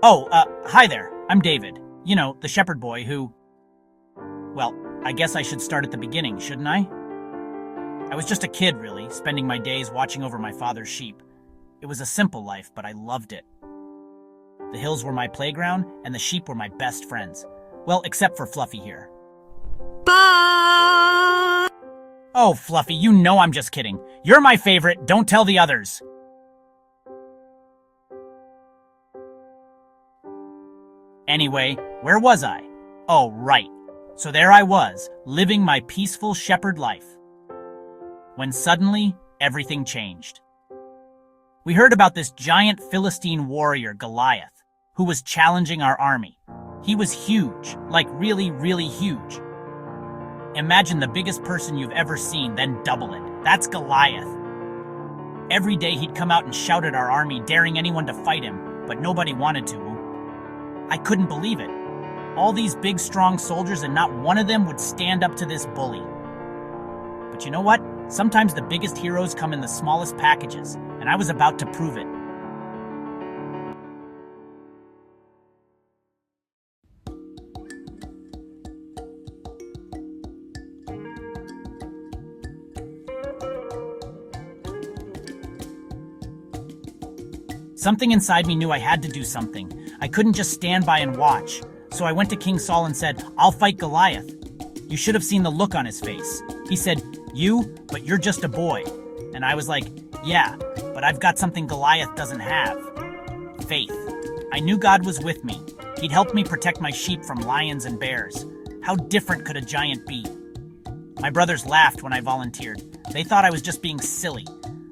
Hi there. I'm David. You know, the shepherd boy who... Well, I guess I should start at the beginning, shouldn't I? I was just a kid, really, spending my days watching over my father's sheep. It was a simple life, but I loved it. The hills were my playground, and the sheep were my best friends. Well, except for Fluffy here. Bye! Oh, Fluffy, you know I'm just kidding. You're my favorite. Don't tell the others. Anyway, where was I? Oh, right. So there I was, living my peaceful shepherd life. When suddenly, everything changed. We heard about this giant Philistine warrior, Goliath, who was challenging our army. He was huge, like really, really huge. Imagine the biggest person you've ever seen, then double it. That's Goliath. Every day he'd come out and shout at our army, daring anyone to fight him, but nobody wanted to. I couldn't believe it. All these big, strong soldiers and not one of them would stand up to this bully. But you know what? Sometimes the biggest heroes come in the smallest packages, and I was about to prove it. Something inside me knew I had to do something. I couldn't just stand by and watch. So I went to King Saul and said, "I'll fight Goliath." You should have seen the look on his face. He said, "You? But you're just a boy." And I was like, "Yeah, but I've got something Goliath doesn't have. Faith." I knew God was with me. He'd helped me protect my sheep from lions and bears. How different could a giant be? My brothers laughed when I volunteered. They thought I was just being silly.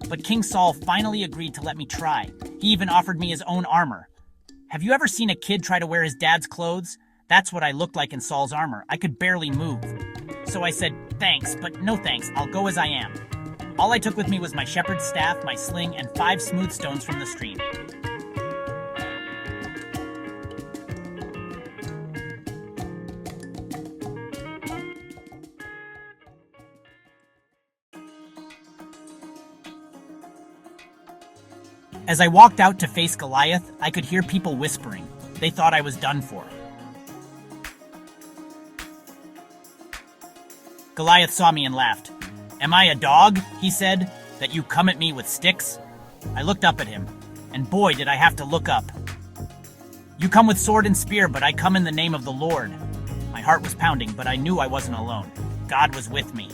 But King Saul finally agreed to let me try. He even offered me his own armor. Have you ever seen a kid try to wear his dad's clothes? That's what I looked like in Saul's armor. I could barely move. So I said, "Thanks, but no thanks. I'll go as I am." All I took with me was my shepherd's staff, my sling, and 5 smooth stones from the stream. As I walked out to face Goliath, I could hear people whispering. They thought I was done for. Goliath saw me and laughed. "Am I a dog," he said, "that you come at me with sticks?" I looked up at him, and boy, did I have to look up. "You come with sword and spear, but I come in the name of the Lord." My heart was pounding, but I knew I wasn't alone. God was with me.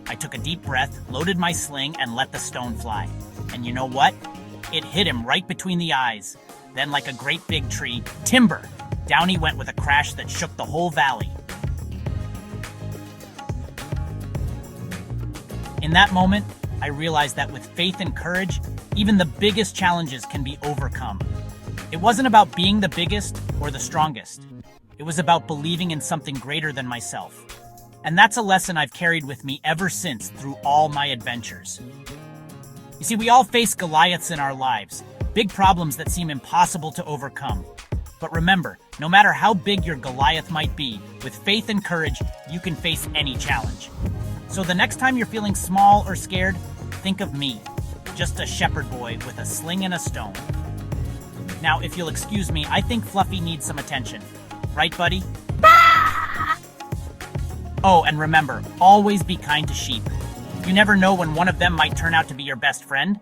I took a deep breath, loaded my sling, and let the stone fly. And you know what? It hit him right between the eyes. Then, like a great big tree, timber! Down he went with a crash that shook the whole valley. In that moment, I realized that with faith and courage, even the biggest challenges can be overcome. It wasn't about being the biggest or the strongest. It was about believing in something greater than myself. And that's a lesson I've carried with me ever since through all my adventures. You see, we all face Goliaths in our lives, big problems that seem impossible to overcome. But remember, no matter how big your Goliath might be, with faith and courage, you can face any challenge. So the next time you're feeling small or scared, think of me, just a shepherd boy with a sling and a stone. Now, if you'll excuse me, I think Fluffy needs some attention. Right, buddy? Oh, and remember, always be kind to sheep. You never know when one of them might turn out to be your best friend.